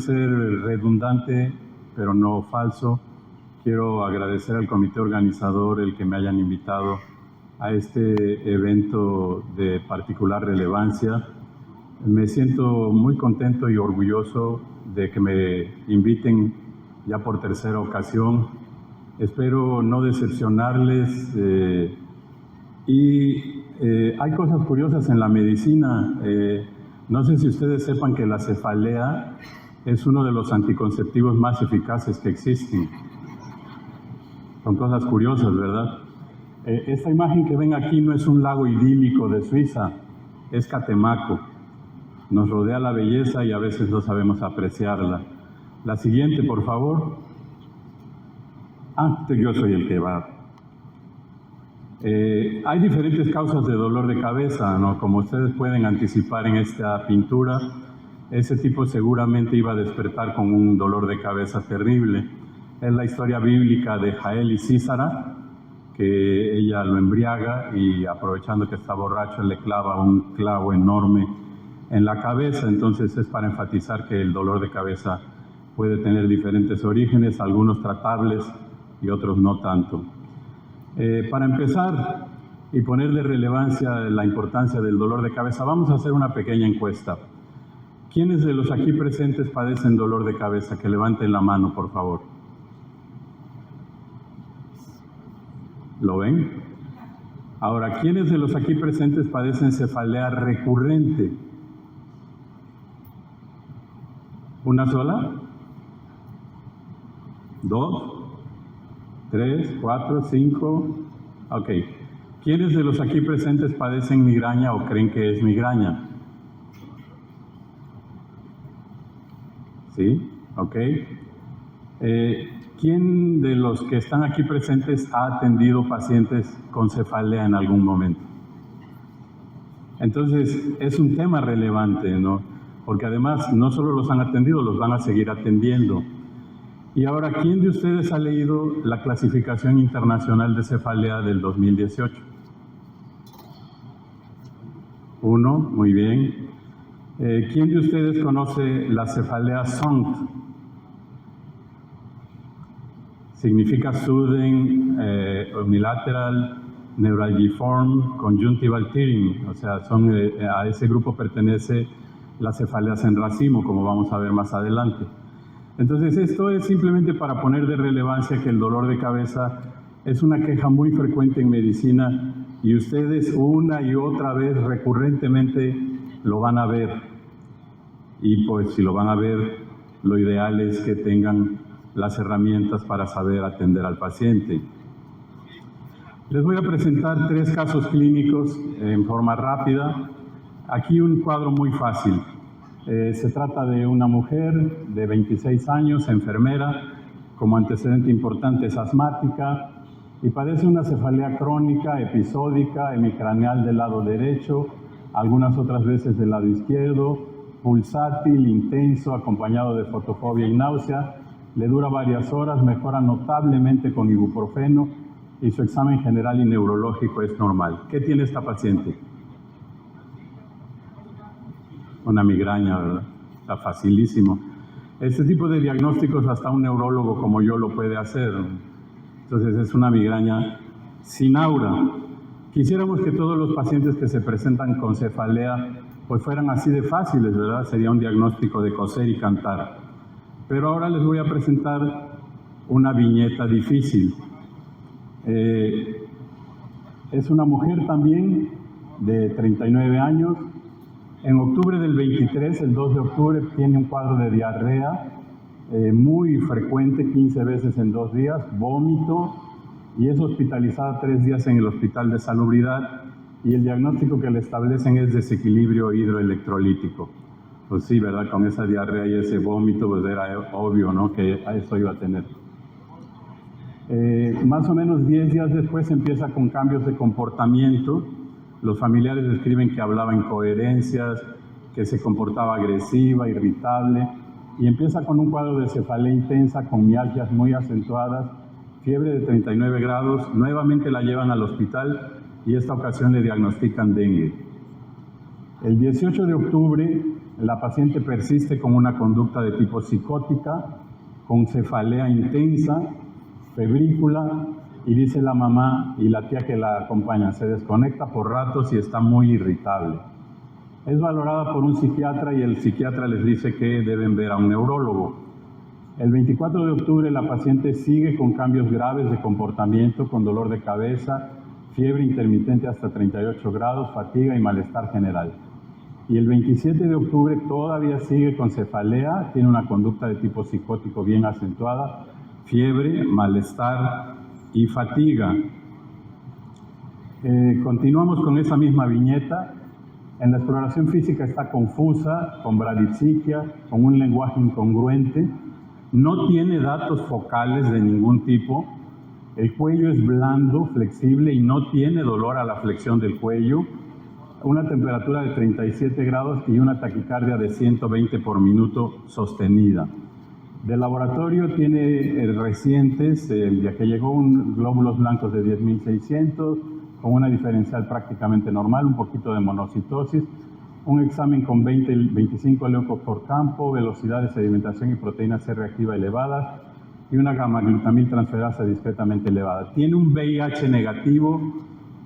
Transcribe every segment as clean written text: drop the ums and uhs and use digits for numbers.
ser redundante, pero no falso, quiero agradecer al comité organizador el que me hayan invitado a este evento de particular relevancia. Me siento muy contento y orgulloso de que me inviten ya por tercera ocasión. Espero no decepcionarles hay cosas curiosas en la medicina. No sé si ustedes sepan que la cefalea es uno de los anticonceptivos más eficaces que existen. Son cosas curiosas, ¿verdad? Esta imagen que ven aquí no es un lago idílico de Suiza, es Catemaco. Nos rodea la belleza y a veces no sabemos apreciarla. La siguiente, por favor. Yo soy el que va. Hay diferentes causas de dolor de cabeza, ¿no? Como ustedes pueden anticipar en esta pintura, ese tipo seguramente iba a despertar con un dolor de cabeza terrible. Es la historia bíblica de Jael y Sísara, que ella lo embriaga y aprovechando que está borracho le clava un clavo enorme en la cabeza. Entonces es para enfatizar que el dolor de cabeza puede tener diferentes orígenes, algunos tratables y otros no tanto. Para empezar y ponerle relevancia a la importancia del dolor de cabeza, vamos a hacer una pequeña encuesta. ¿Quiénes de los aquí presentes padecen dolor de cabeza? Que levanten la mano, por favor. ¿Lo ven? Ahora, ¿quiénes de los aquí presentes padecen cefalea recurrente? ¿Una sola? ¿Dos? 3, 4, 5. Ok. ¿Quiénes de los aquí presentes padecen migraña o creen que es migraña? ¿Sí? Ok. ¿Quién de los que están aquí presentes ha atendido pacientes con cefalea en algún momento? Entonces, es un tema relevante, ¿no? Porque además no solo los han atendido, los van a seguir atendiendo. Y ahora, ¿quién de ustedes ha leído la clasificación internacional de cefalea del 2018? Uno, muy bien. ¿Quién de ustedes conoce la cefalea SONT? Significa Sudden Unilateral Neuralgiform Conjunctival Tearing, o sea, a ese grupo pertenece la cefalea en racimo, como vamos a ver más adelante. Entonces, esto es simplemente para poner de relevancia que el dolor de cabeza es una queja muy frecuente en medicina y ustedes una y otra vez recurrentemente lo van a ver. Y pues si lo van a ver, lo ideal es que tengan las herramientas para saber atender al paciente. Les voy a presentar 3 casos clínicos en forma rápida. Aquí un cuadro muy fácil. Se trata de una mujer de 26 años, enfermera, como antecedente importante es asmática y padece una cefalea crónica, episódica, hemicraneal del lado derecho, algunas otras veces del lado izquierdo, pulsátil, intenso, acompañado de fotofobia y náusea. Le dura varias horas, mejora notablemente con ibuprofeno y su examen general y neurológico es normal. ¿Qué tiene esta paciente? Una migraña, ¿verdad? Está facilísimo. Este tipo de diagnósticos hasta un neurólogo como yo lo puede hacer. Entonces es una migraña sin aura. Quisiéramos que todos los pacientes que se presentan con cefalea pues fueran así de fáciles, ¿verdad? Sería un diagnóstico de coser y cantar. Pero ahora les voy a presentar una viñeta difícil. Es una mujer también de 39 años. En octubre del 23, el 2 de octubre, tiene un cuadro de diarrea muy frecuente, 15 veces en 2 días, vómito, y es hospitalizada 3 días en el Hospital de Salubridad, y el diagnóstico que le establecen es desequilibrio hidroelectrolítico. Pues sí, ¿verdad? Con esa diarrea y ese vómito, pues era obvio, ¿no? Que a eso iba a tener. Más o menos 10 días después empieza con cambios de comportamiento. Los familiares describen que hablaba incoherencias, que se comportaba agresiva, irritable, y empieza con un cuadro de cefalea intensa, con mialgias muy acentuadas, fiebre de 39 grados, nuevamente la llevan al hospital y esta ocasión le diagnostican dengue. El 18 de octubre La paciente persiste con una conducta de tipo psicótica, con cefalea intensa, febrícula, y dice la mamá y la tía que la acompaña, se desconecta por ratos y está muy irritable. Es valorada por un psiquiatra y el psiquiatra les dice que deben ver a un neurólogo. El 24 de octubre la paciente sigue con cambios graves de comportamiento, con dolor de cabeza, fiebre intermitente hasta 38 grados, fatiga y malestar general. Y el 27 de octubre todavía sigue con cefalea, tiene una conducta de tipo psicótico bien acentuada, fiebre, malestar y fatiga. Continuamos con esa misma viñeta. En la exploración física está confusa, con bradipsiquia, con un lenguaje incongruente, no tiene datos focales de ningún tipo, el cuello es blando, flexible y no tiene dolor a la flexión del cuello, una temperatura de 37 grados y una taquicardia de 120 por minuto sostenida. De laboratorio tiene recientes, el día que llegó, glóbulos blancos de 10.600, con una diferencial prácticamente normal, un poquito de monocitosis, un examen con 25 leucos por campo, velocidad de sedimentación y proteína C reactiva elevadas y una gamma-glutamil transferasa discretamente elevada. Tiene un VIH negativo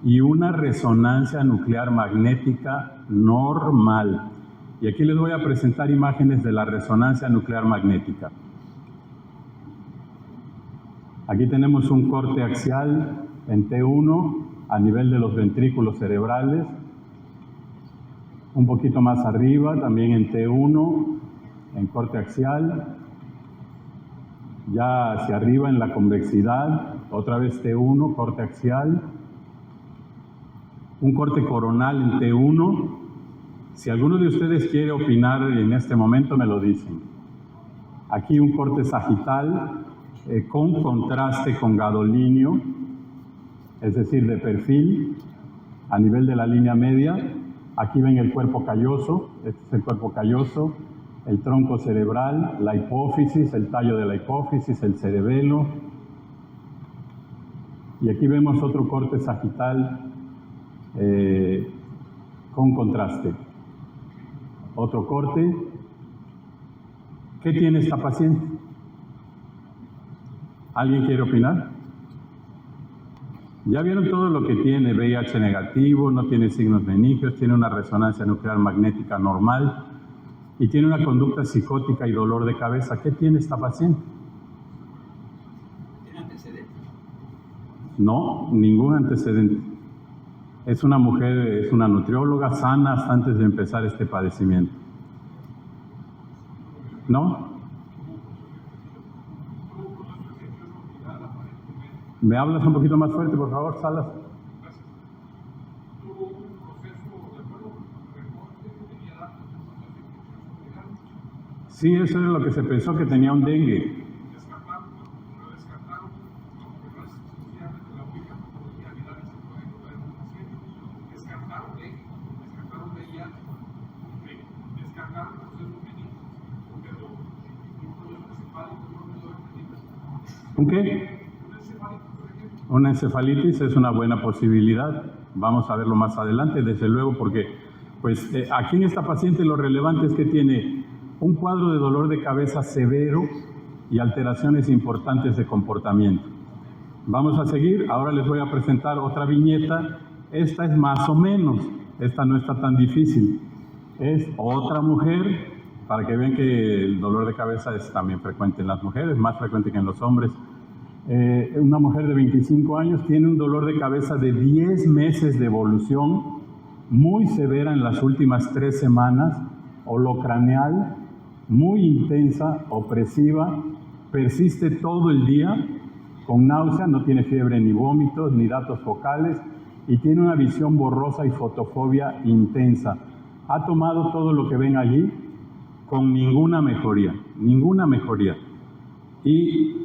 y una resonancia nuclear magnética normal. Y aquí les voy a presentar imágenes de la resonancia nuclear magnética. Aquí tenemos un corte axial en T1 a nivel de los ventrículos cerebrales, un poquito más arriba también en T1, en corte axial, ya hacia arriba en la convexidad, otra vez T1, corte axial, un corte coronal en T1. Si alguno de ustedes quiere opinar en este momento, me lo dicen. Aquí un corte sagital con contraste con gadolinio, es decir, de perfil a nivel de la línea media. Aquí ven el cuerpo calloso, este es el cuerpo calloso, el tronco cerebral, la hipófisis, el tallo de la hipófisis, el cerebelo. Y aquí vemos otro corte sagital con contraste. Otro corte. ¿Qué tiene esta paciente? ¿Alguien quiere opinar? Ya vieron todo lo que tiene: VIH negativo, no tiene signos meningios, tiene una resonancia nuclear magnética normal y tiene una conducta psicótica y dolor de cabeza. ¿Qué tiene esta paciente? ¿Tiene antecedentes? No, ningún antecedente. Es una mujer, es una nutrióloga sana hasta antes de empezar este padecimiento. ¿No? ¿Me hablas un poquito más fuerte, por favor, Salas? Sí, eso es lo que se pensó, que tenía un dengue. ¿Un qué? Una encefalitis es una buena posibilidad. Vamos a verlo más adelante, desde luego, porque pues, aquí en esta paciente lo relevante es que tiene un cuadro de dolor de cabeza severo y alteraciones importantes de comportamiento. Vamos a seguir. Ahora les voy a presentar otra viñeta. Esta es más o menos, esta no está tan difícil. Es otra mujer, para que vean que el dolor de cabeza es también frecuente en las mujeres, más frecuente que en los hombres. Una mujer de 25 años tiene un dolor de cabeza de 10 meses de evolución, muy severa en las últimas 3 semanas, holocraneal, muy intensa, opresiva, persiste todo el día, con náusea, no tiene fiebre ni vómitos, ni datos focales, y tiene una visión borrosa y fotofobia intensa. Ha tomado todo lo que ven allí con ninguna mejoría, ninguna mejoría. Y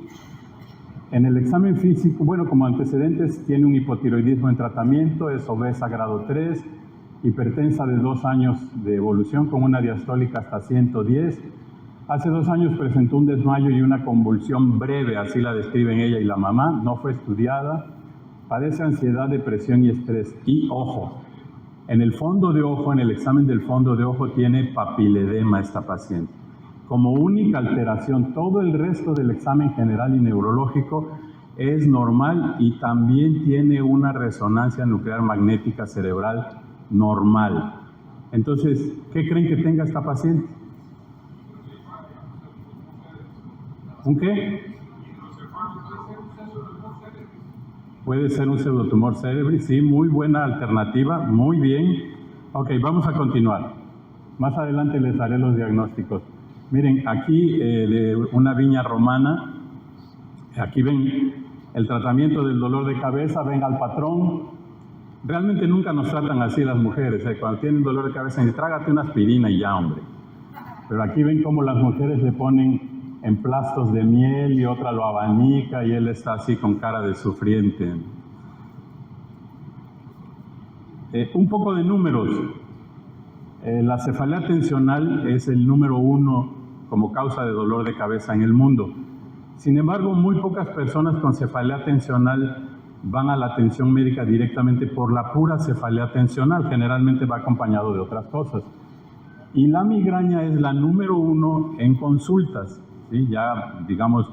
en el examen físico, bueno, como antecedentes, tiene un hipotiroidismo en tratamiento, es obesa grado 3, hipertensa de 2 años de evolución con una diastólica hasta 110. Hace 2 años presentó un desmayo y una convulsión breve, así la describen ella y la mamá, no fue estudiada, padece ansiedad, depresión y estrés. Y ojo, En el fondo de ojo, en el examen del fondo de ojo, tiene papiledema esta paciente. Como única alteración, todo el resto del examen general y neurológico es normal y también tiene una resonancia nuclear magnética cerebral normal. Entonces, ¿qué creen que tenga esta paciente? ¿Un qué? Puede ser un pseudotumor cerebri, sí, muy buena alternativa, muy bien. Ok, vamos a continuar. Más adelante les daré los diagnósticos. Miren, aquí de una viña romana, aquí ven el tratamiento del dolor de cabeza, ven al patrón. Realmente nunca nos tratan así las mujeres, cuando tienen dolor de cabeza, ni trágate una aspirina y ya, hombre. Pero aquí ven cómo las mujeres le ponen emplastos de miel y otra lo abanica y él está así con cara de sufriente. Un poco de números. La cefalea tensional es el número 1 como causa de dolor de cabeza en el mundo. Sin embargo, muy pocas personas con cefalea tensional van a la atención médica directamente por la pura cefalea tensional. Generalmente va acompañado de otras cosas. Y la migraña es la número 1 en consultas. ¿Sí? Ya, digamos,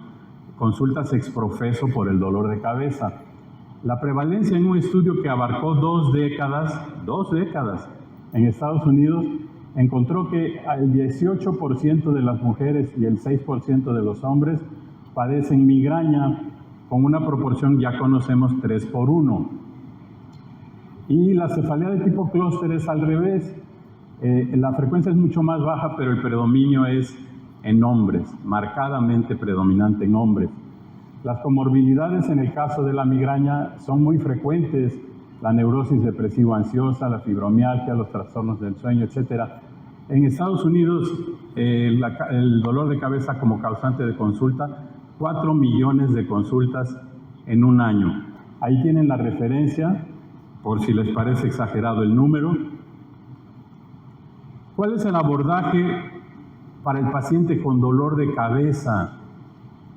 consultas exprofeso por el dolor de cabeza. La prevalencia en un estudio que abarcó 2 décadas, en Estados Unidos, encontró que el 18% de las mujeres y el 6% de los hombres padecen migraña con una proporción, ya conocemos, 3:1. Y la cefalea de tipo clúster es al revés. La frecuencia es mucho más baja, pero el predominio es en hombres, marcadamente predominante en hombres. Las comorbilidades en el caso de la migraña son muy frecuentes, la neurosis depresivo-ansiosa, la fibromialgia, los trastornos del sueño, etc. En Estados Unidos, el dolor de cabeza como causante de consulta, 4 millones de consultas en un año. Ahí tienen la referencia, por si les parece exagerado el número. ¿Cuál es el abordaje para el paciente con dolor de cabeza?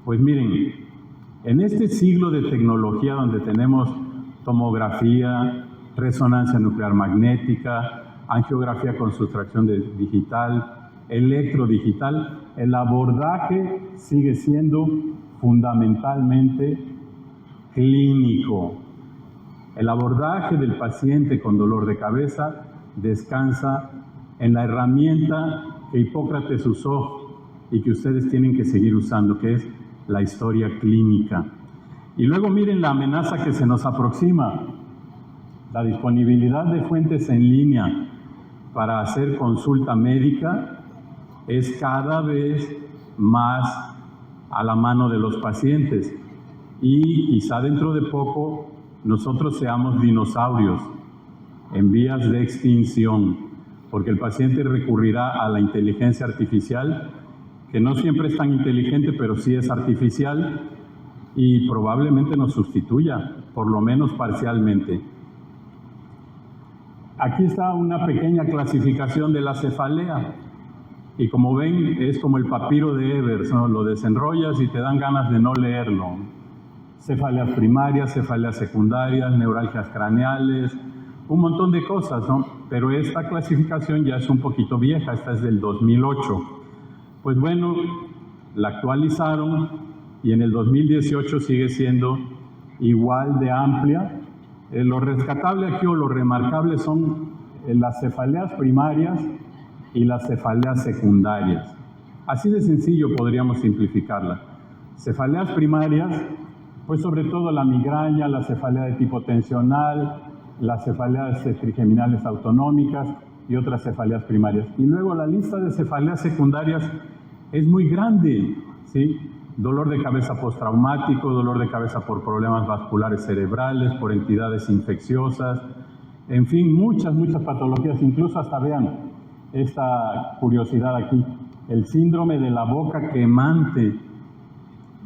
Pues miren, en este siglo de tecnología donde tenemos tomografía, resonancia nuclear magnética, angiografía con sustracción digital, electrodigital, el abordaje sigue siendo fundamentalmente clínico. El abordaje del paciente con dolor de cabeza descansa en la herramienta que Hipócrates usó y que ustedes tienen que seguir usando, que es la historia clínica. Y luego miren la amenaza que se nos aproxima. La disponibilidad de fuentes en línea para hacer consulta médica es cada vez más a la mano de los pacientes. Y quizá dentro de poco nosotros seamos dinosaurios en vías de extinción, porque el paciente recurrirá a la inteligencia artificial, que no siempre es tan inteligente, pero sí es artificial, y probablemente nos sustituya, por lo menos parcialmente. Aquí está una pequeña clasificación de la cefalea, y como ven, es como el papiro de Evers, ¿no? Lo desenrollas y te dan ganas de no leerlo. Cefaleas primarias, cefaleas secundarias, neuralgias craneales, un montón de cosas, ¿no? Pero esta clasificación ya es un poquito vieja, esta es del 2008. Pues bueno, la actualizaron y en el 2018 sigue siendo igual de amplia. Lo rescatable aquí o lo remarcable son las cefaleas primarias y las cefaleas secundarias. Así de sencillo podríamos simplificarla. Cefaleas primarias, pues sobre todo la migraña, la cefalea de tipo tensional, las cefaleas trigeminales autonómicas y otras cefaleas primarias. Y luego la lista de cefaleas secundarias es muy grande, ¿sí? Dolor de cabeza postraumático, dolor de cabeza por problemas vasculares cerebrales, por entidades infecciosas, en fin, muchas patologías, incluso hasta vean esta curiosidad aquí, el síndrome de la boca quemante.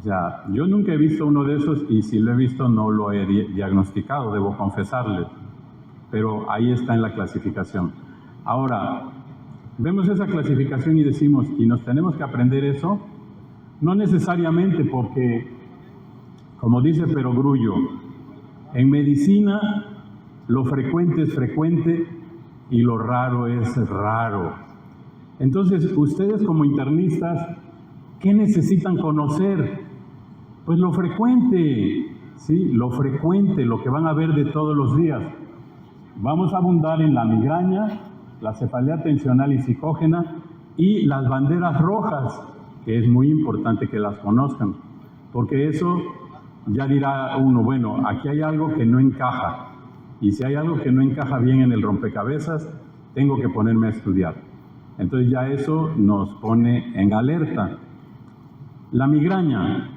Ya, yo nunca he visto uno de esos y si lo he visto no lo he diagnosticado, debo confesarles, pero ahí está en la clasificación. Ahora, vemos esa clasificación y decimos, ¿y nos tenemos que aprender eso? No necesariamente, porque, como dice Perogrullo, en medicina lo frecuente es frecuente y lo raro es raro. Entonces, ustedes como internistas, ¿qué necesitan conocer? Pues lo frecuente, ¿sí? Lo frecuente, lo que van a ver de todos los días. Vamos a abundar en la migraña, la cefalea tensional y psicógena y las banderas rojas, que es muy importante que las conozcan, porque eso ya dirá uno, bueno, aquí hay algo que no encaja, y si hay algo que no encaja bien en el rompecabezas, tengo que ponerme a estudiar. Entonces ya eso nos pone en alerta. La migraña.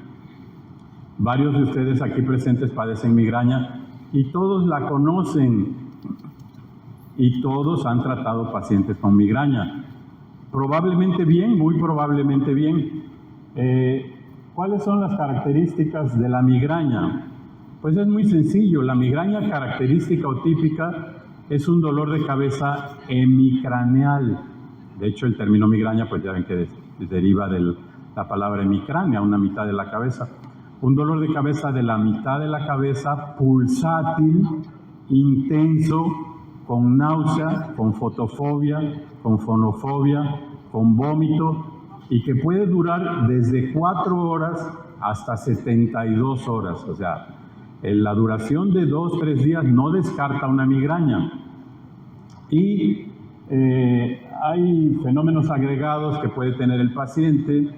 Varios de ustedes aquí presentes padecen migraña y todos la conocen y todos han tratado pacientes con migraña. Probablemente bien, muy probablemente bien. ¿Cuáles son las características de la migraña? Pues es muy sencillo. La migraña característica o típica es un dolor de cabeza hemicraneal. De hecho, el término migraña, pues ya ven que deriva de la palabra hemicránea, una mitad de la cabeza. Un dolor de cabeza de la mitad de la cabeza, pulsátil, intenso, con náusea, con fotofobia, con fonofobia, con vómito, y que puede durar desde 4 horas hasta 72 horas. O sea, la duración de 2-3 días no descarta una migraña. Y hay fenómenos agregados que puede tener el paciente,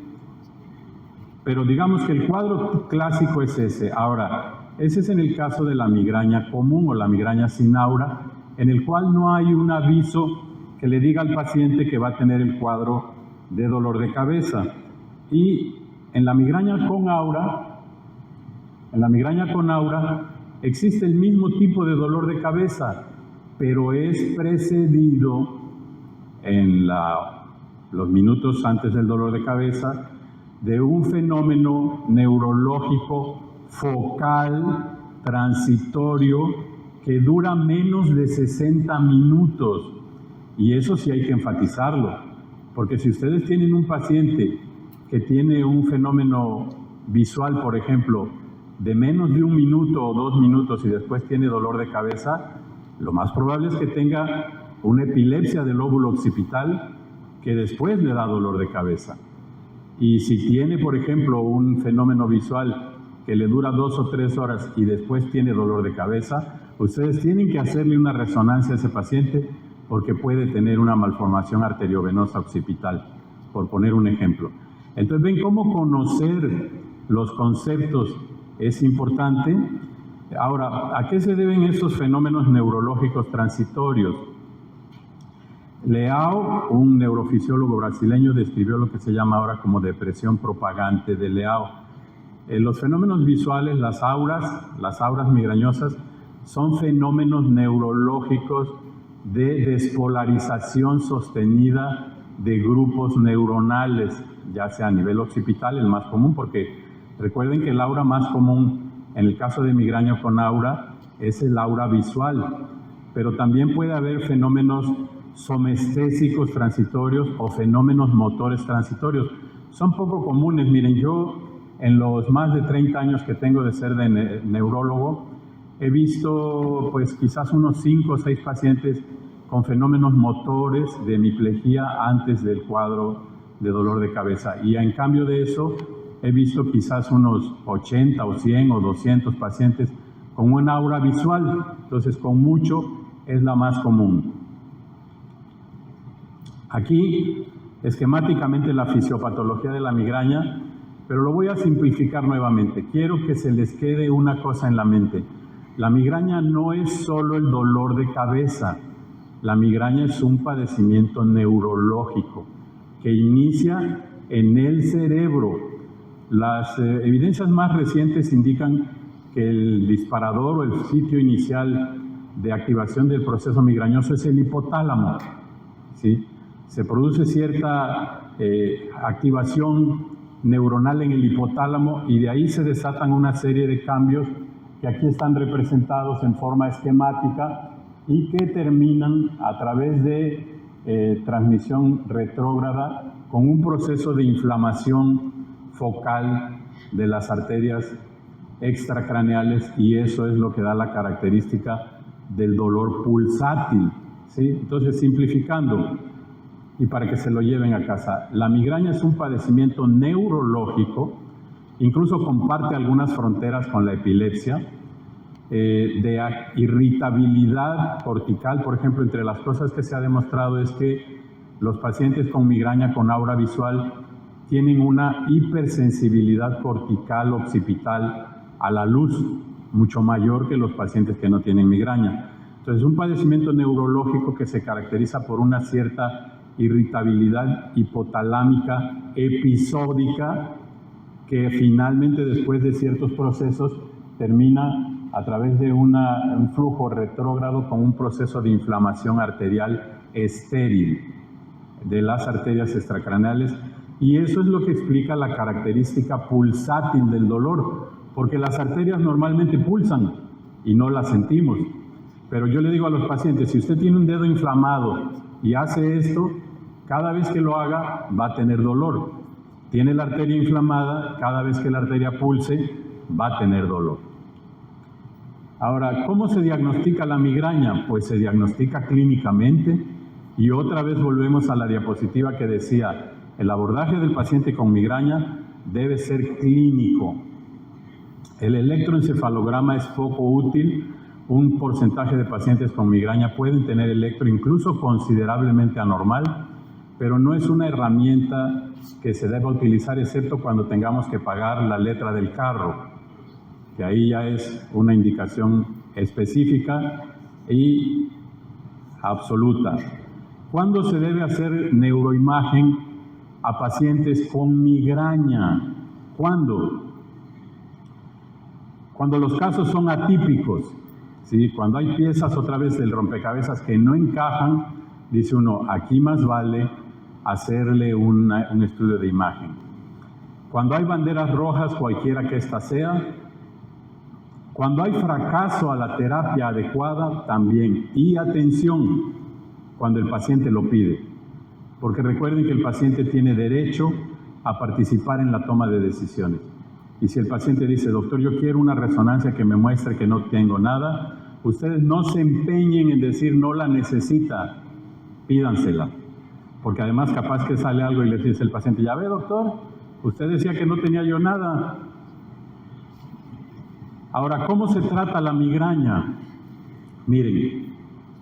pero digamos que el cuadro clásico es ese. Ahora, ese es en el caso de la migraña común o la migraña sin aura, en el cual no hay un aviso que le diga al paciente que va a tener el cuadro de dolor de cabeza. Y en la migraña con aura, existe el mismo tipo de dolor de cabeza, pero es precedido en los minutos antes del dolor de cabeza de un fenómeno neurológico focal, transitorio, que dura menos de 60 minutos. Y eso sí hay que enfatizarlo, porque si ustedes tienen un paciente que tiene un fenómeno visual, por ejemplo, de menos de 1 minuto o 2 minutos y después tiene dolor de cabeza, lo más probable es que tenga una epilepsia del lóbulo occipital que después le da dolor de cabeza. Y si tiene, por ejemplo, un fenómeno visual que le dura 2 o 3 horas y después tiene dolor de cabeza, ustedes tienen que hacerle una resonancia a ese paciente porque puede tener una malformación arteriovenosa occipital, por poner un ejemplo. Entonces, ven cómo conocer los conceptos es importante. Ahora, ¿a qué se deben estos fenómenos neurológicos transitorios? Leao, un neurofisiólogo brasileño, describió lo que se llama ahora como depresión propagante de Leao. Los fenómenos visuales, las auras migrañosas, son fenómenos neurológicos de despolarización sostenida de grupos neuronales, ya sea a nivel occipital, el más común, porque recuerden que el aura más común en el caso de migraña con aura es el aura visual, pero también puede haber fenómenos somestésicos transitorios o fenómenos motores transitorios. Son poco comunes. Miren, yo en los más de 30 años que tengo de ser de neurólogo, he visto pues quizás unos 5 o 6 pacientes con fenómenos motores de hemiplegia antes del cuadro de dolor de cabeza. Y en cambio de eso, he visto quizás unos 80 o 100 o 200 pacientes con una aura visual. Entonces, con mucho es la más común. Aquí, esquemáticamente, la fisiopatología de la migraña, pero lo voy a simplificar nuevamente. Quiero que se les quede una cosa en la mente. La migraña no es solo el dolor de cabeza. La migraña es un padecimiento neurológico que inicia en el cerebro. Las evidencias más recientes indican que el disparador o el sitio inicial de activación del proceso migrañoso es el hipotálamo, ¿sí? Se produce cierta activación neuronal en el hipotálamo y de ahí se desatan una serie de cambios que aquí están representados en forma esquemática y que terminan a través de transmisión retrógrada con un proceso de inflamación focal de las arterias extracraneales, y eso es lo que da la característica del dolor pulsátil. ¿sí? Entonces, simplificando, y para que se lo lleven a casa, la migraña es un padecimiento neurológico, incluso comparte algunas fronteras con la epilepsia, de irritabilidad cortical. Por ejemplo, entre las cosas que se ha demostrado es que los pacientes con migraña con aura visual tienen una hipersensibilidad cortical occipital a la luz mucho mayor que los pacientes que no tienen migraña. Entonces, es un padecimiento neurológico que se caracteriza por una cierta irritabilidad hipotalámica episódica que finalmente, después de ciertos procesos, termina a través de un flujo retrógrado con un proceso de inflamación arterial estéril de las arterias extracraneales, y eso es lo que explica la característica pulsátil del dolor, porque las arterias normalmente pulsan y no las sentimos. Pero yo le digo a los pacientes, si usted tiene un dedo inflamado y hace esto, cada vez que lo haga va a tener dolor. Tiene la arteria inflamada, cada vez que la arteria pulse va a tener dolor. Ahora, ¿cómo se diagnostica la migraña? Pues se diagnostica clínicamente, y otra vez volvemos a la diapositiva que decía, el abordaje del paciente con migraña debe ser clínico. El electroencefalograma es poco útil. Un porcentaje de pacientes con migraña pueden tener electro incluso considerablemente anormal, pero no es una herramienta que se deba utilizar excepto cuando tengamos que pagar la letra del carro, que ahí ya es una indicación específica y absoluta. ¿Cuándo se debe hacer neuroimagen a pacientes con migraña? ¿Cuándo? Cuando los casos son atípicos, ¿sí? Cuando hay piezas otra vez del rompecabezas que no encajan, dice uno, aquí más vale hacerle un estudio de imagen. Cuando hay banderas rojas, cualquiera que ésta sea. Cuando hay fracaso a la terapia adecuada, también. Y atención, cuando el paciente lo pide. Porque recuerden que el paciente tiene derecho a participar en la toma de decisiones. Y si el paciente dice, doctor, yo quiero una resonancia que me muestre que no tengo nada, ustedes no se empeñen en decir no la necesita, pídansela. Porque además capaz que sale algo y le dice el paciente, ya ve doctor, usted decía que no tenía yo nada. Ahora, ¿cómo se trata la migraña? Miren,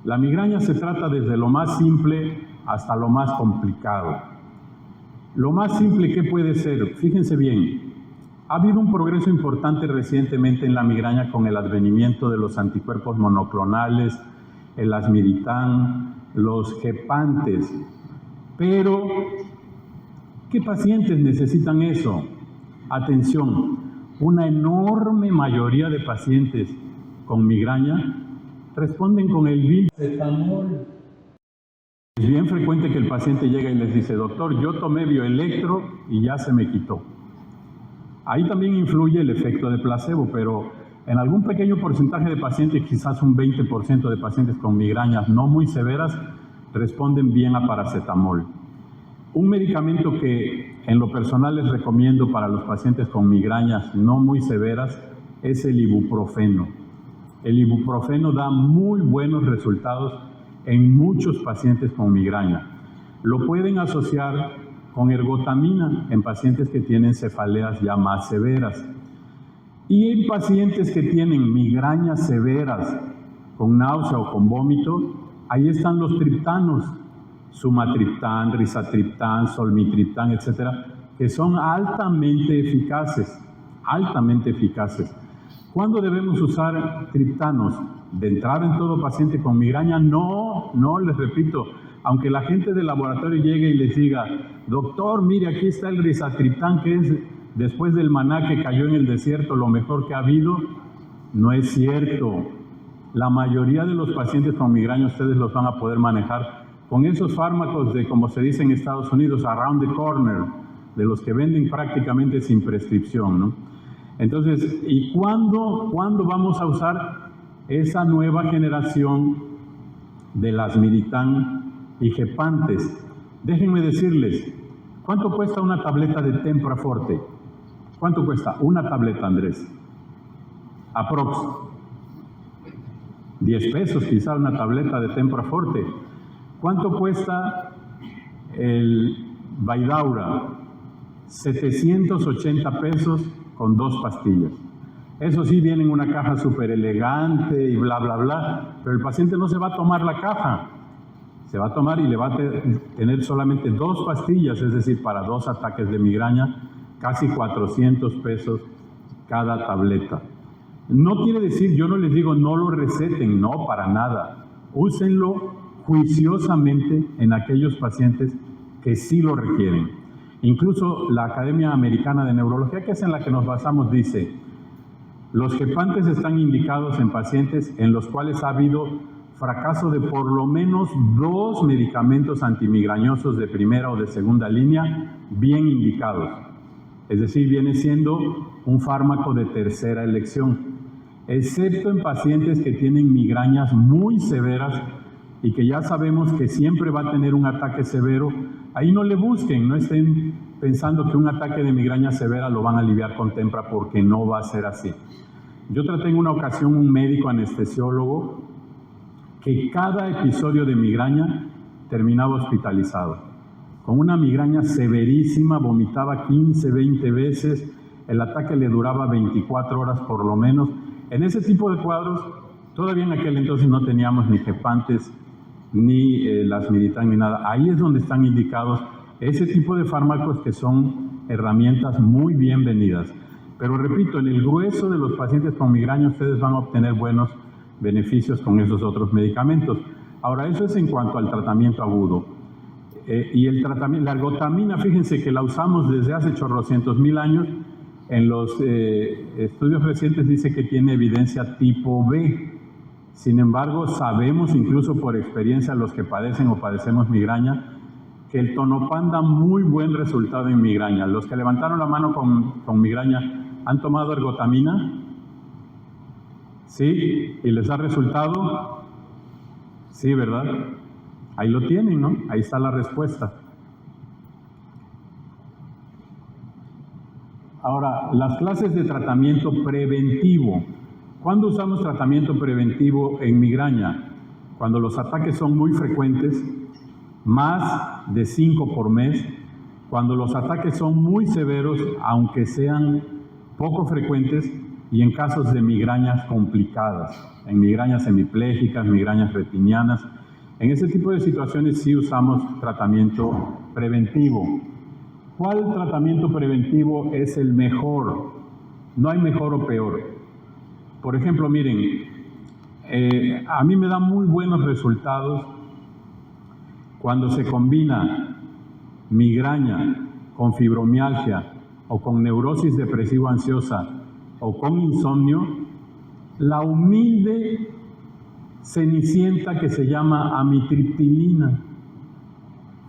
la migraña se trata desde lo más simple hasta lo más complicado. Lo más simple, ¿qué puede ser? Fíjense bien, ha habido un progreso importante recientemente en la migraña con el advenimiento de los anticuerpos monoclonales, el lasmiritán, los gepantes. Pero, ¿qué pacientes necesitan eso? Atención, una enorme mayoría de pacientes con migraña responden con el bilcetamol. Es bien frecuente que el paciente llega y les dice, doctor, yo tomé bioelectro y ya se me quitó. Ahí también influye el efecto de placebo, pero en algún pequeño porcentaje de pacientes, quizás un 20% de pacientes con migrañas no muy severas, responden bien a paracetamol. Un medicamento que en lo personal les recomiendo para los pacientes con migrañas no muy severas es el ibuprofeno. El ibuprofeno da muy buenos resultados en muchos pacientes con migraña. Lo pueden asociar con ergotamina en pacientes que tienen cefaleas ya más severas. Y en pacientes que tienen migrañas severas con náusea o con vómito, ahí están los triptanos, sumatriptán, rizatriptán, solmitriptán, etcétera, que son altamente eficaces, altamente eficaces. ¿Cuándo debemos usar triptanos? ¿De entrada en todo paciente con migraña? No, les repito, aunque la gente del laboratorio llegue y les diga, doctor, mire, aquí está el rizatriptán, que es después del maná que cayó en el desierto lo mejor que ha habido, no es cierto. La mayoría de los pacientes con migraña ustedes los van a poder manejar con esos fármacos de, como se dice en Estados Unidos, around the corner, de los que venden prácticamente sin prescripción, ¿no? Entonces, ¿y cuándo vamos a usar esa nueva generación de lasmiritán y gepantes? Déjenme decirles, ¿cuánto cuesta una tableta de Tempra Forte? ¿Cuánto cuesta una tableta, Andrés? Aprox. 10 pesos quizá una tableta de Tempra Forte. ¿Cuánto cuesta el Vidaura? 780 pesos con 2 pastillas. Eso sí, viene en una caja súper elegante y bla, bla, bla, pero el paciente no se va a tomar la caja. Se va a tomar y le va a tener solamente 2 pastillas, es decir, para 2 ataques de migraña, casi 400 pesos cada tableta. No quiere decir, yo no les digo no lo receten, no, para nada. Úsenlo juiciosamente en aquellos pacientes que sí lo requieren. Incluso la Academia Americana de Neurología, que es en la que nos basamos, dice: los gepantes están indicados en pacientes en los cuales ha habido fracaso de por lo menos 2 medicamentos antimigrañosos de primera o de segunda línea bien indicados. Es decir, viene siendo un fármaco de tercera elección, excepto en pacientes que tienen migrañas muy severas y que ya sabemos que siempre va a tener un ataque severo. Ahí no le busquen, no estén pensando que un ataque de migraña severa lo van a aliviar con Tempra, porque no va a ser así. Yo traté en una ocasión un médico anestesiólogo que cada episodio de migraña terminaba hospitalizado. Con una migraña severísima, vomitaba 15, 20 veces, el ataque le duraba 24 horas por lo menos. En ese tipo de cuadros, todavía en aquel entonces no teníamos ni gepantes, ni las Miritan, ni nada. Ahí es donde están indicados ese tipo de fármacos, que son herramientas muy bienvenidas. Pero repito, en el grueso de los pacientes con migraña ustedes van a obtener buenos beneficios con esos otros medicamentos. Ahora, eso es en cuanto al tratamiento agudo. Y el tratamiento, la ergotamina, fíjense que la usamos desde hace chorrocientos mil años. En los estudios recientes dice que tiene evidencia tipo B. Sin embargo, sabemos, incluso por experiencia, los que padecen o padecemos migraña, que el Tonopán da muy buen resultado en migraña. Los que levantaron la mano con migraña, ¿han tomado ergotamina? ¿Sí? ¿Y les ha resultado? Sí, ¿verdad? Ahí lo tienen, ¿no? Ahí está la respuesta. Ahora, las clases de tratamiento preventivo. ¿Cuándo usamos tratamiento preventivo en migraña? Cuando los ataques son muy frecuentes, más de 5 por mes. Cuando los ataques son muy severos, aunque sean poco frecuentes, y en casos de migrañas complicadas, en migrañas hemipléjicas, migrañas retinianas. En ese tipo de situaciones sí usamos tratamiento preventivo. ¿Cuál tratamiento preventivo es el mejor? No hay mejor o peor. Por ejemplo, miren, a mí me da muy buenos resultados cuando se combina migraña con fibromialgia o con neurosis depresivo-ansiosa o con insomnio, la humilde cenicienta que se llama amitriptilina,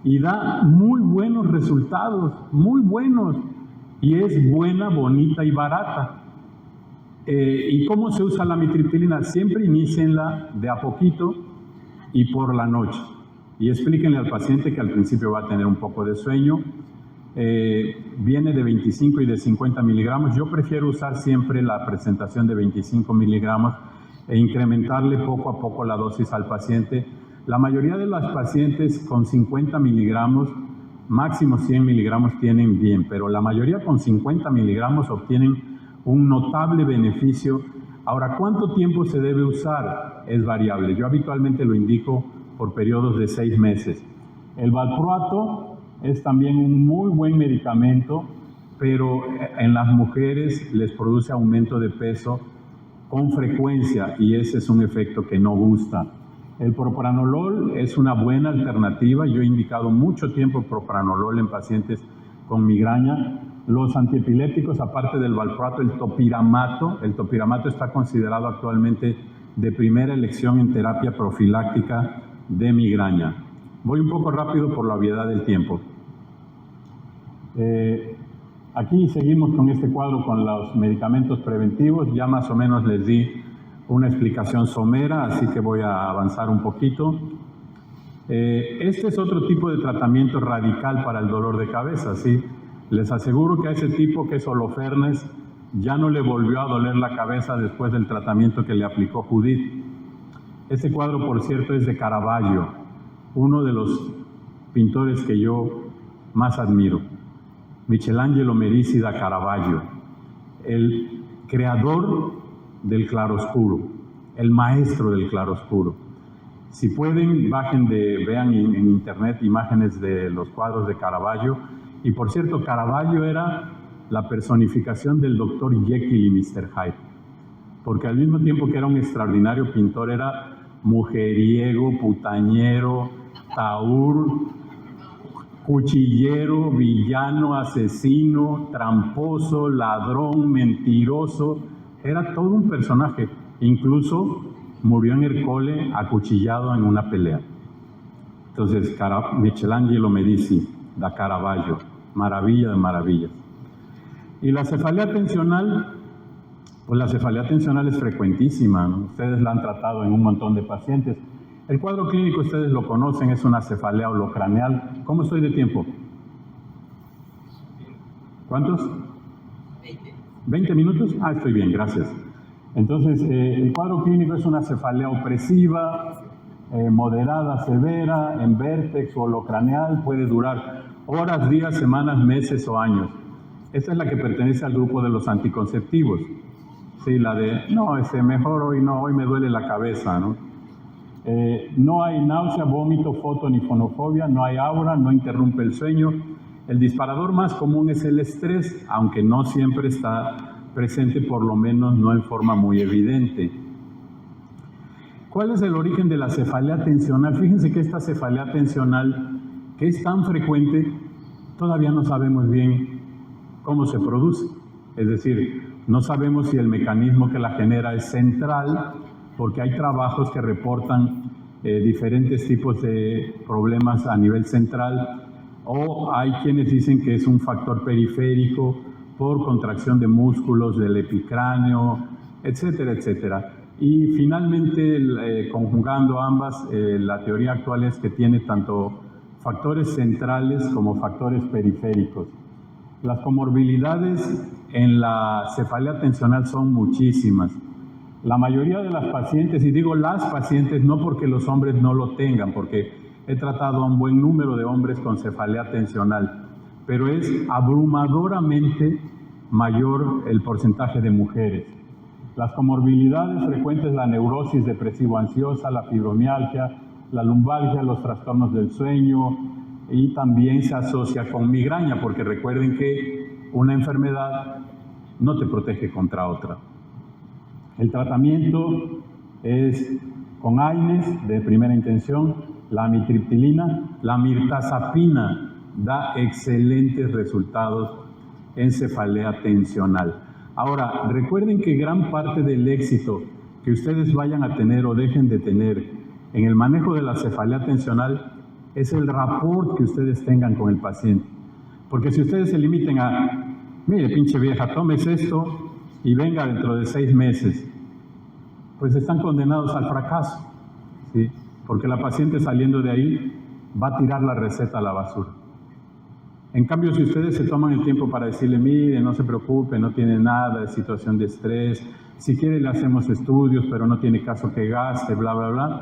y da muy buenos resultados, muy buenos, y es buena, bonita y barata. ¿Y cómo se usa la amitriptilina? Siempre inícienla de a poquito y por la noche, y explíquenle al paciente que al principio va a tener un poco de sueño. Viene de 25 y de 50 miligramos. Yo prefiero usar siempre la presentación de 25 miligramos e incrementarle poco a poco la dosis al paciente. La mayoría de las pacientes con 50 miligramos, máximo 100 miligramos tienen bien, pero la mayoría con 50 miligramos obtienen un notable beneficio. Ahora, ¿cuánto tiempo se debe usar? Es variable. Yo habitualmente lo indico por periodos de 6 meses. El valproato es también un muy buen medicamento, pero en las mujeres les produce aumento de peso con frecuencia, y ese es un efecto que no gusta. El propranolol es una buena alternativa. Yo he indicado mucho tiempo propranolol en pacientes con migraña. Los antiepilépticos, aparte del valproato, el topiramato está considerado actualmente de primera elección en terapia profiláctica de migraña. Voy un poco rápido por la obviedad del tiempo. Aquí seguimos con este cuadro con los medicamentos preventivos. Ya más o menos les di una explicación somera, así que voy a avanzar un poquito. Este es otro tipo de tratamiento radical para el dolor de cabeza, ¿sí? Les aseguro que a ese tipo, que es Holofernes, ya no le volvió a doler la cabeza después del tratamiento que le aplicó Judith. Este cuadro, por cierto, es de Caravaggio, uno de los pintores que yo más admiro. Michelangelo Merisi da Caravaggio, el creador del claroscuro, el maestro del claroscuro. Si pueden, vean en internet imágenes de los cuadros de Caravaggio. Y por cierto, Caravaggio era la personificación del Dr. Jekyll y Mr. Hyde, porque al mismo tiempo que era un extraordinario pintor, era mujeriego, putañero, taur, cuchillero, villano, asesino, tramposo, ladrón, mentiroso. Era todo un personaje. Incluso murió en Ercole acuchillado en una pelea. Entonces, Michelangelo Merisi da Caravaggio, maravilla de maravillas. Y la cefalea atencional, pues la cefalea atencional es frecuentísima, ¿no? Ustedes la han tratado en un montón de pacientes. El cuadro clínico ustedes lo conocen, es una cefalea holocraneal. ¿Cómo estoy de tiempo? ¿Cuántos? 20 minutos. Ah, estoy bien, gracias. Entonces, el cuadro clínico es una cefalea opresiva, moderada, severa, en vértex o holocraneal, puede durar horas, días, semanas, meses o años. Esta es la que pertenece al grupo de los anticonceptivos. Sí, la de, no, mejor hoy no, hoy me duele la cabeza, ¿no? No hay náusea, vómito, foto ni fonofobia, no hay aura, no interrumpe el sueño. El disparador más común es el estrés, aunque no siempre está presente, por lo menos no en forma muy evidente. ¿Cuál es el origen de la cefalea atencional? Fíjense que esta cefalea atencional, que es tan frecuente, todavía no sabemos bien cómo se produce. Es decir, no sabemos si el mecanismo que la genera es central, porque hay trabajos que reportan diferentes tipos de problemas a nivel central, o hay quienes dicen que es un factor periférico por contracción de músculos del epicráneo, etcétera, etcétera. Y finalmente, conjugando ambas, la teoría actual es que tiene tanto factores centrales como factores periféricos. Las comorbilidades en la cefalea atencional son muchísimas. La mayoría de las pacientes, y digo las pacientes no porque los hombres no lo tengan, porque he tratado a un buen número de hombres con cefalea atencional, pero es abrumadoramente mayor el porcentaje de mujeres. Las comorbilidades frecuentes, la neurosis depresivo-ansiosa, la fibromialgia, la lumbalgia, los trastornos del sueño, y también se asocia con migraña, porque recuerden que una enfermedad no te protege contra otra. El tratamiento es con AINES de primera intención, la amitriptilina, la mirtazapina da excelentes resultados en cefalea tensional. Ahora, recuerden que gran parte del éxito que ustedes vayan a tener o dejen de tener en el manejo de la cefalea tensional es el rapport que ustedes tengan con el paciente. Porque si ustedes se limiten a, mire, pinche vieja, tómese esto y venga dentro de 6 meses, pues están condenados al fracaso, ¿sí? Porque la paciente saliendo de ahí va a tirar la receta a la basura. En cambio, si ustedes se toman el tiempo para decirle, mire, no se preocupe, no tiene nada de situación de estrés, si quiere le hacemos estudios, pero no tiene caso que gaste, bla, bla, bla,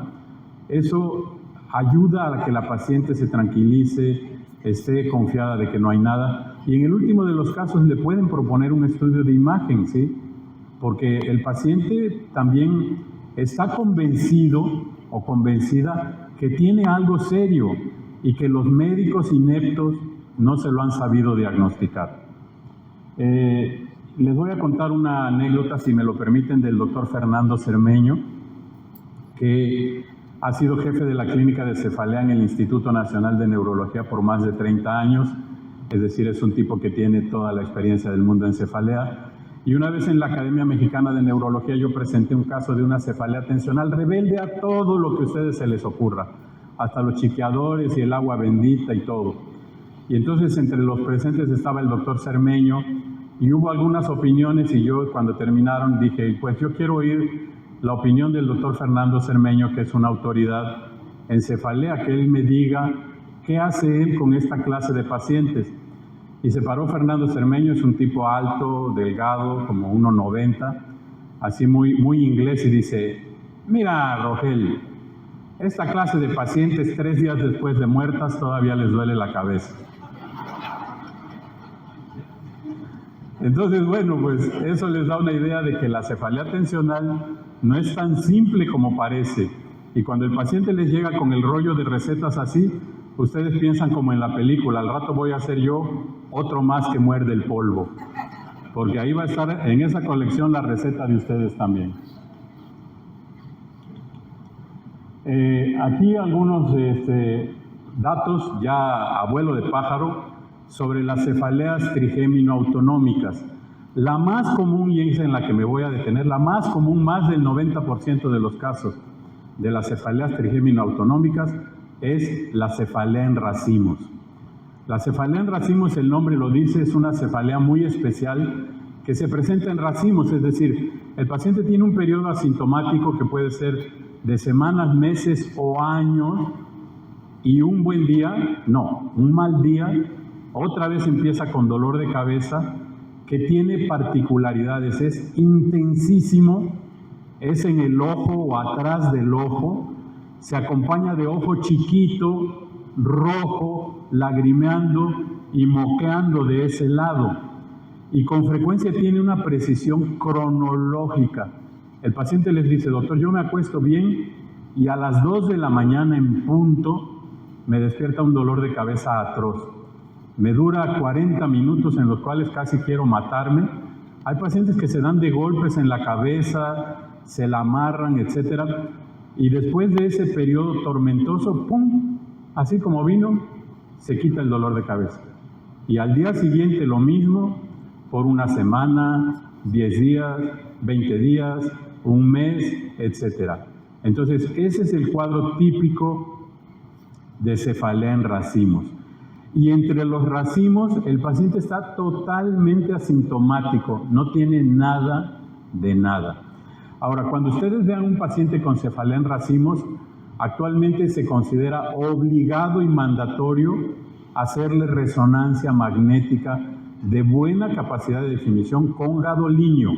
eso ayuda a que la paciente se tranquilice, esté confiada de que no hay nada. Y en el último de los casos le pueden proponer un estudio de imagen, ¿sí? Porque el paciente también está convencido o convencida que tiene algo serio y que los médicos ineptos no se lo han sabido diagnosticar. Les voy a contar una anécdota, si me lo permiten, del doctor Fernando Cermeño, que ha sido jefe de la clínica de cefalea en el Instituto Nacional de Neurología por más de 30 años, es decir, es un tipo que tiene toda la experiencia del mundo en cefalea. Y una vez en la Academia Mexicana de Neurología yo presenté un caso de una cefalea tensional rebelde a todo lo que a ustedes se les ocurra, hasta los chiqueadores y el agua bendita y todo. Y entonces entre los presentes estaba el doctor Cermeño y hubo algunas opiniones y yo cuando terminaron dije, pues yo quiero oír la opinión del doctor Fernando Cermeño, que es una autoridad en cefalea, que él me diga qué hace él con esta clase de pacientes. Y se paró Fernando Cermeño, es un tipo alto, delgado, como 1,90, así muy inglés, y dice, Mira, Rogel, esta clase de pacientes 3 días después de muertas todavía les duele la cabeza. Entonces, bueno, pues eso les da una idea de que la cefalea tensional no es tan simple como parece. Y cuando el paciente les llega con el rollo de recetas así, ustedes piensan como en la película, al rato voy a hacer yo otro más que muerde el polvo. Porque ahí va a estar en esa colección la receta de ustedes también. Aquí algunos datos ya a vuelo de pájaro sobre las cefaleas trigémino-autonómicas. La más común, y es en la que me voy a detener, la más común, más del 90% de los casos de las cefaleas trigémino-autonómicas es la cefalea en racimos. La cefalea en racimos, el nombre lo dice, es una cefalea muy especial que se presenta en racimos, es decir, el paciente tiene un periodo asintomático que puede ser de semanas, meses o años, y un buen día, no, un mal día, otra vez empieza con dolor de cabeza, que tiene particularidades, es intensísimo, es en el ojo o atrás del ojo, se acompaña de ojo chiquito, rojo, lagrimeando y moqueando de ese lado. Y con frecuencia tiene una precisión cronológica. El paciente les dice, doctor, yo me acuesto bien y a las 2 de la mañana en punto me despierta un dolor de cabeza atroz. Me dura 40 minutos en los cuales casi quiero matarme. Hay pacientes que se dan de golpes en la cabeza, se la amarran, etc. Y después de ese periodo tormentoso, ¡pum!, así como vino, se quita el dolor de cabeza. Y al día siguiente lo mismo, por una semana, 10 días, 20 días, un mes, etc. Entonces, ese es el cuadro típico de cefalea en racimos. Y entre los racimos, el paciente está totalmente asintomático, no tiene nada de nada. Ahora, cuando ustedes vean un paciente con cefalea en racimos, actualmente se considera obligado y mandatorio hacerle resonancia magnética de buena capacidad de definición con gadolinio,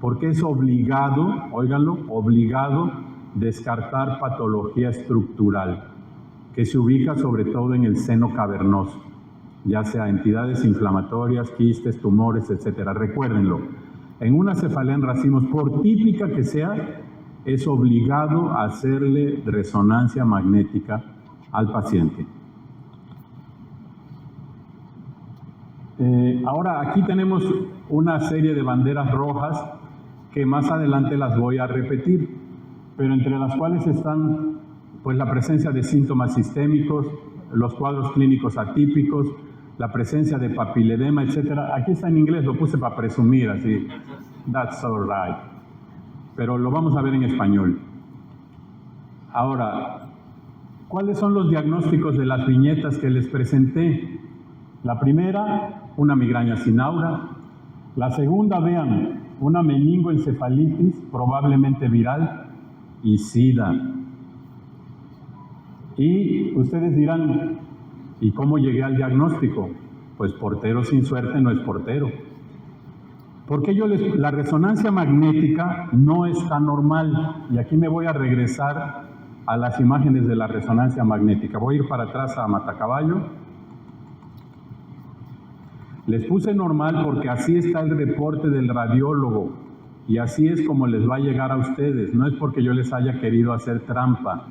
porque es obligado, óiganlo, obligado descartar patología estructural, que se ubica sobre todo en el seno cavernoso, ya sea entidades inflamatorias, quistes, tumores, etc. Recuérdenlo, en una cefalea en racimos, por típica que sea, es obligado a hacerle resonancia magnética al paciente. Ahora, aquí tenemos una serie de banderas rojas que más adelante las voy a repetir, pero entre las cuales están pues la presencia de síntomas sistémicos, los cuadros clínicos atípicos, la presencia de papiledema, etc. Aquí está en inglés, lo puse para presumir, así, that's all right, pero lo vamos a ver en español. Ahora, ¿cuáles son los diagnósticos de las viñetas que les presenté? La primera, una migraña sin aura. La segunda, vean, una meningoencefalitis, probablemente viral, y SIDA. Y ustedes dirán, ¿y cómo llegué al diagnóstico? Pues portero sin suerte no es portero. Porque la resonancia magnética no está normal. Y aquí me voy a regresar a las imágenes de la resonancia magnética. Voy a ir para atrás a Matacaballo. Les puse normal porque así está el reporte del radiólogo y así es como les va a llegar a ustedes. No es porque yo les haya querido hacer trampa.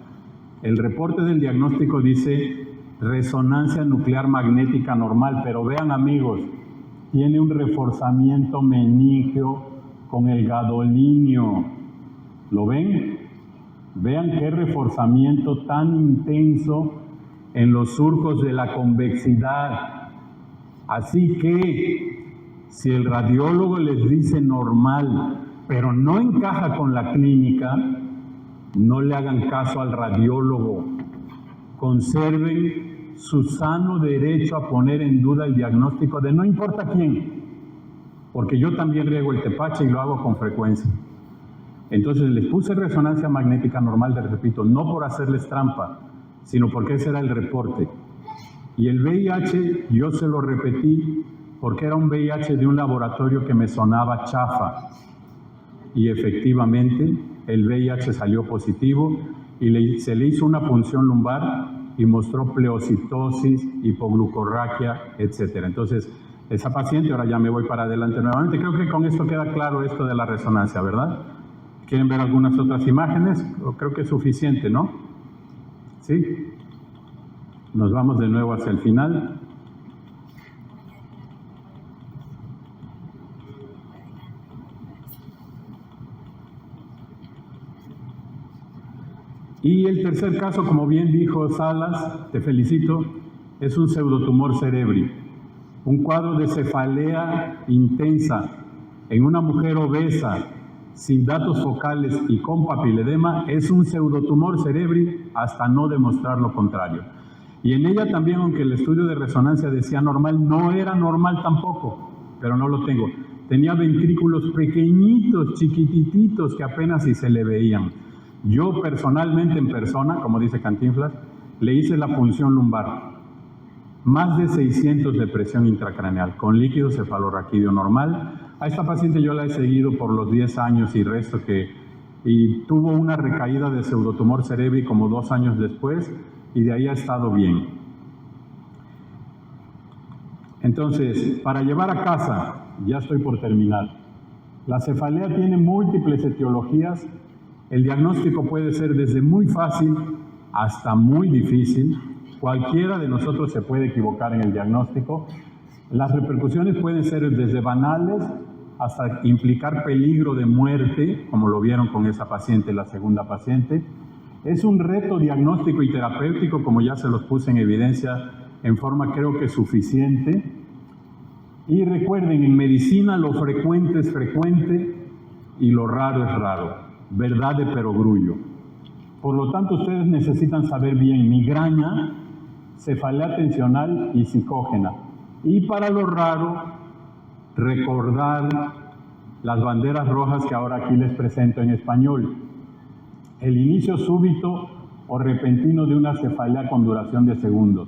El reporte del diagnóstico dice resonancia nuclear magnética normal, pero vean, amigos, tiene un reforzamiento meningeo con el gadolinio. ¿Lo ven? Vean qué reforzamiento tan intenso en los surcos de la convexidad. Así que, si el radiólogo les dice normal, pero no encaja con la clínica, no le hagan caso al radiólogo. Conserven su sano derecho a poner en duda el diagnóstico de no importa quién, porque yo también riego el tepache y lo hago con frecuencia. Entonces les puse resonancia magnética normal, les repito, no por hacerles trampa, sino porque ese era el reporte. Y el VIH, yo se lo repetí porque era un VIH de un laboratorio que me sonaba chafa. Y efectivamente, el VIH salió positivo y se le hizo una punción lumbar y mostró pleocitosis, hipoglucorraquia, etc. Entonces, esa paciente, ahora ya me voy para adelante nuevamente, creo que con esto queda claro esto de la resonancia, ¿verdad? ¿Quieren ver algunas otras imágenes? Creo que es suficiente, ¿no? ¿Sí? Nos vamos de nuevo hacia el final. Y el tercer caso, como bien dijo Salas, te felicito, es un pseudotumor cerebri. Un cuadro de cefalea intensa en una mujer obesa, sin datos focales y con papiledema, es un pseudotumor cerebri hasta no demostrar lo contrario. Y en ella también, aunque el estudio de resonancia decía normal, no era normal tampoco, pero no lo tengo. Tenía ventrículos pequeñitos, chiquititos, que apenas si se le veían. Yo personalmente, en persona, como dice Cantinflas, le hice la punción lumbar. Más de 600 de presión intracraneal, con líquido cefalorraquídeo normal. A esta paciente yo la he seguido por los 10 años y resto y tuvo una recaída de pseudotumor cerebri como 2 años después, y de ahí ha estado bien. Entonces, para llevar a casa, ya estoy por terminar. La cefalea tiene múltiples etiologías. El diagnóstico puede ser desde muy fácil hasta muy difícil. Cualquiera de nosotros se puede equivocar en el diagnóstico. Las repercusiones pueden ser desde banales hasta implicar peligro de muerte, como lo vieron con esa paciente, la segunda paciente. Es un reto diagnóstico y terapéutico, como ya se los puse en evidencia, en forma creo que suficiente. Y recuerden, en medicina lo frecuente es frecuente y lo raro es raro. Verdad de perogrullo. Por lo tanto, ustedes necesitan saber bien migraña, cefalea tensional y psicógena. Y para lo raro, recordar las banderas rojas que ahora aquí les presento en español. El inicio súbito o repentino de una cefalea con duración de segundos.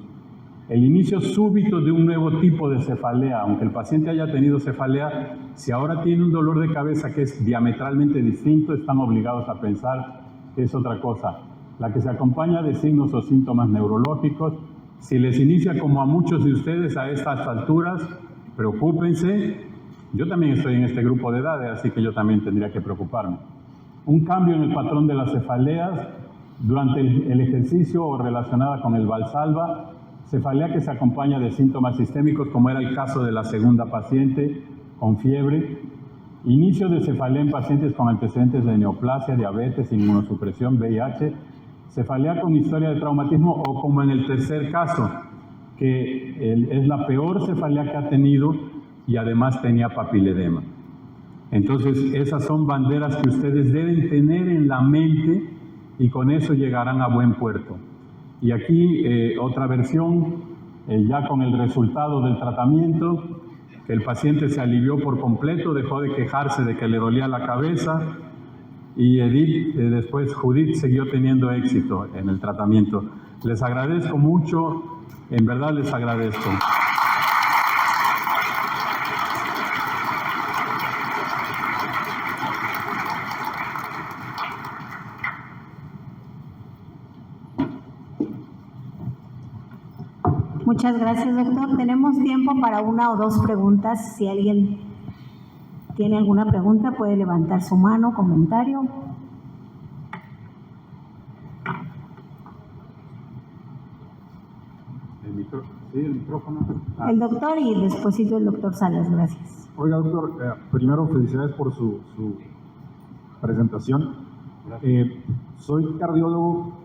El inicio súbito de un nuevo tipo de cefalea, aunque el paciente haya tenido cefalea, si ahora tiene un dolor de cabeza que es diametralmente distinto, están obligados a pensar que es otra cosa. La que se acompaña de signos o síntomas neurológicos, si les inicia como a muchos de ustedes a estas alturas, preocúpense. Yo también estoy en este grupo de edades, así que yo también tendría que preocuparme. Un cambio en el patrón de las cefaleas durante el ejercicio o relacionada con el Valsalva, cefalea que se acompaña de síntomas sistémicos, como era el caso de la segunda paciente con fiebre. Inicio de cefalea en pacientes con antecedentes de neoplasia, diabetes, inmunosupresión, VIH. Cefalea con historia de traumatismo o como en el tercer caso, que es la peor cefalea que ha tenido y además tenía papiledema. Entonces, esas son banderas que ustedes deben tener en la mente y con eso llegarán a buen puerto. Y aquí otra versión, ya con el resultado del tratamiento, que el paciente se alivió por completo, dejó de quejarse de que le dolía la cabeza, y después Judith siguió teniendo éxito en el tratamiento. Les agradezco mucho, en verdad les agradezco. Muchas gracias, doctor. Tenemos tiempo para 1 o 2 preguntas. Si alguien tiene alguna pregunta, puede levantar su mano, comentario. El micrófono. El doctor y despuésito el doctor Salas. Gracias. Oiga, doctor, primero felicidades por su presentación. Soy cardiólogo.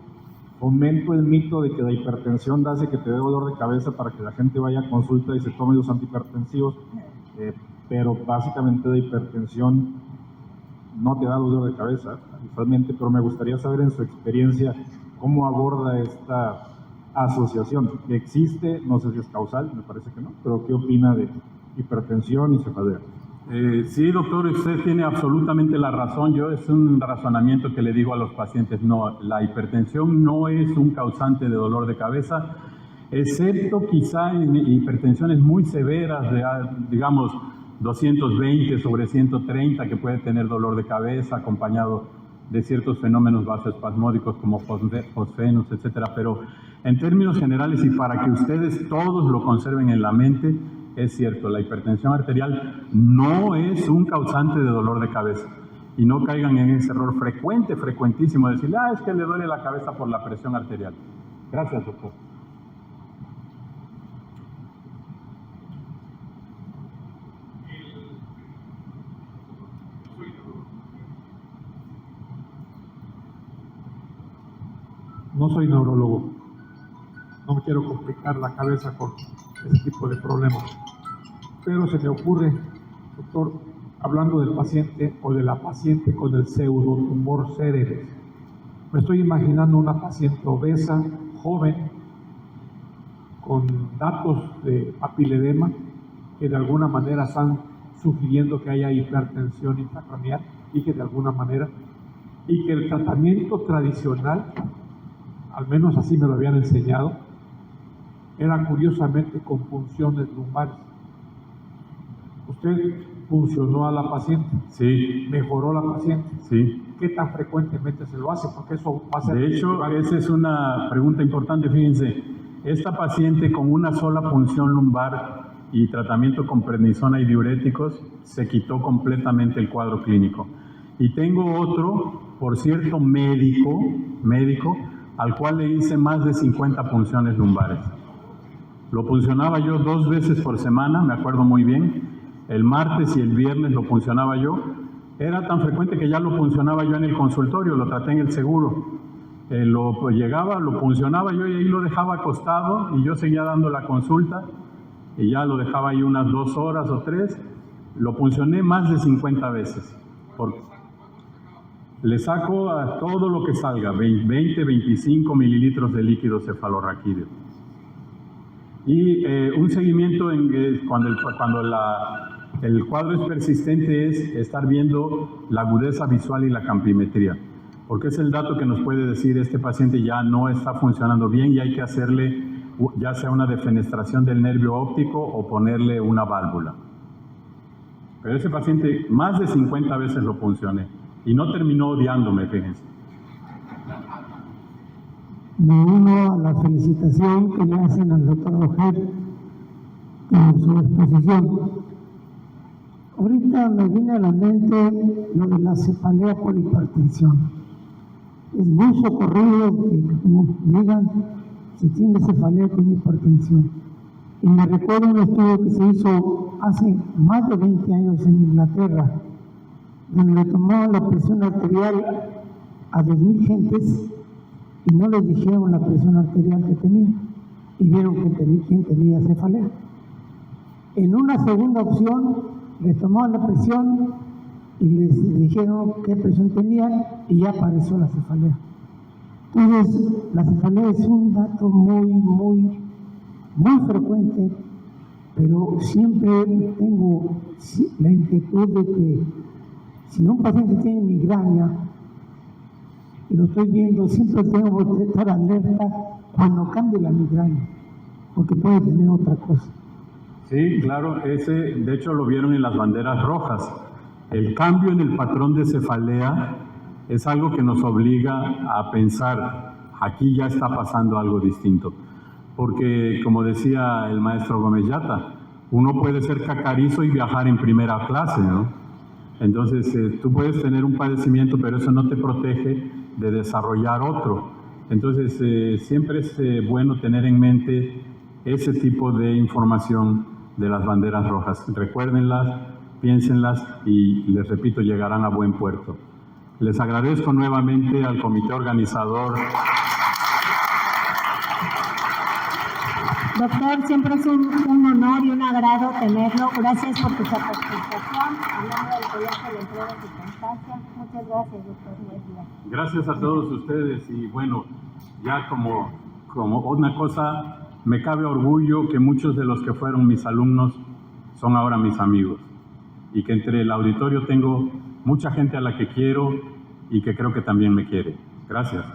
Fomento el mito de que la hipertensión hace que te dé dolor de cabeza para que la gente vaya a consulta y se tome los antihipertensivos, pero básicamente la hipertensión no te da dolor de cabeza, usualmente, pero me gustaría saber en su experiencia cómo aborda esta asociación. Que existe, no sé si es causal, me parece que no, pero ¿qué opina de hipertensión y cefalea? Sí, doctor, usted tiene absolutamente la razón. Es un razonamiento que le digo a los pacientes. No, la hipertensión no es un causante de dolor de cabeza, excepto quizá en hipertensiones muy severas, digamos 220 sobre 130, que puede tener dolor de cabeza acompañado de ciertos fenómenos vasoespasmódicos como fosfenos, etcétera. Pero en términos generales, y para que ustedes todos lo conserven en la mente, es cierto, la hipertensión arterial no es un causante de dolor de cabeza. Y no caigan en ese error frecuentísimo, de decir, es que le duele la cabeza por la presión arterial. Gracias, doctor. No soy neurólogo, no me quiero complicar la cabeza con ese tipo de problemas, pero se me ocurre, doctor, hablando del paciente o de la paciente con el pseudotumor cerebres, me estoy imaginando una paciente obesa, joven, con datos de papiledema que de alguna manera están sugiriendo que haya hipertensión intracraneal y que de alguna manera, y que el tratamiento tradicional, al menos así me lo habían enseñado, era curiosamente con punciones lumbares. ¿Usted funcionó a la paciente? Sí. ¿Mejoró la paciente? Sí. ¿Qué tan frecuentemente se lo hace? Porque eso va a ser... De hecho, esa es una pregunta importante. Fíjense, esta paciente con una sola punción lumbar y tratamiento con prednisona y diuréticos se quitó completamente el cuadro clínico. Y tengo otro, por cierto, médico, al cual le hice más de 50 punciones lumbares. Lo puncionaba yo 2 veces por semana, me acuerdo muy bien. El martes y el viernes lo puncionaba yo. Era tan frecuente que ya lo puncionaba yo en el consultorio, lo traté en el seguro. Llegaba, lo puncionaba yo y ahí lo dejaba acostado y yo seguía dando la consulta y ya lo dejaba ahí unas 2 horas o 3. Lo puncioné más de 50 veces. Le saco a todo lo que salga, 20, 25 mililitros de líquido cefalorraquídeo. Y un seguimiento cuando el cuadro es persistente es estar viendo la agudeza visual y la campimetría, porque es el dato que nos puede decir este paciente ya no está funcionando bien y hay que hacerle ya sea una defenestración del nervio óptico o ponerle una válvula. Pero ese paciente más de 50 veces lo puncioné y no terminó odiándome, fíjense. Me uno a la felicitación que le hacen al doctor Roger por su exposición. Ahorita me viene a la mente lo de la cefalea por hipertensión. Es muy socorrido que como digan, si tiene cefalea tiene hipertensión. Y me recuerdo un estudio que se hizo hace más de 20 años en Inglaterra, donde le tomaban la presión arterial a 2,000 gentes y no les dijeron la presión arterial que tenían y vieron quién tenía cefalea. En una segunda opción les tomaban la presión y les dijeron qué presión tenían y ya apareció la cefalea. Entonces, la cefalea es un dato muy frecuente, pero siempre tengo la inquietud de que si un paciente tiene migraña y lo estoy viendo, siempre tengo que estar alerta cuando cambie la migraña, porque puede tener otra cosa. Sí, claro, de hecho lo vieron en las banderas rojas. El cambio en el patrón de cefalea es algo que nos obliga a pensar, aquí ya está pasando algo distinto. Porque, como decía el maestro Gómez Yata, uno puede ser cacarizo y viajar en primera clase, ¿no? Entonces, tú puedes tener un padecimiento, pero eso no te protege de desarrollar otro. Entonces, siempre es bueno tener en mente ese tipo de información de las banderas rojas. Recuérdenlas, piénsenlas y, les repito, llegarán a buen puerto. Les agradezco nuevamente al comité organizador. Doctor, siempre es un honor y un agrado tenerlo. Gracias por tu participación. En nombre del Colegio de Enfermos y Constancia. Muchas gracias, doctor. Buen día. Gracias a todos ustedes y bueno, ya como una cosa, me cabe orgullo que muchos de los que fueron mis alumnos son ahora mis amigos y que entre el auditorio tengo mucha gente a la que quiero y que creo que también me quiere. Gracias.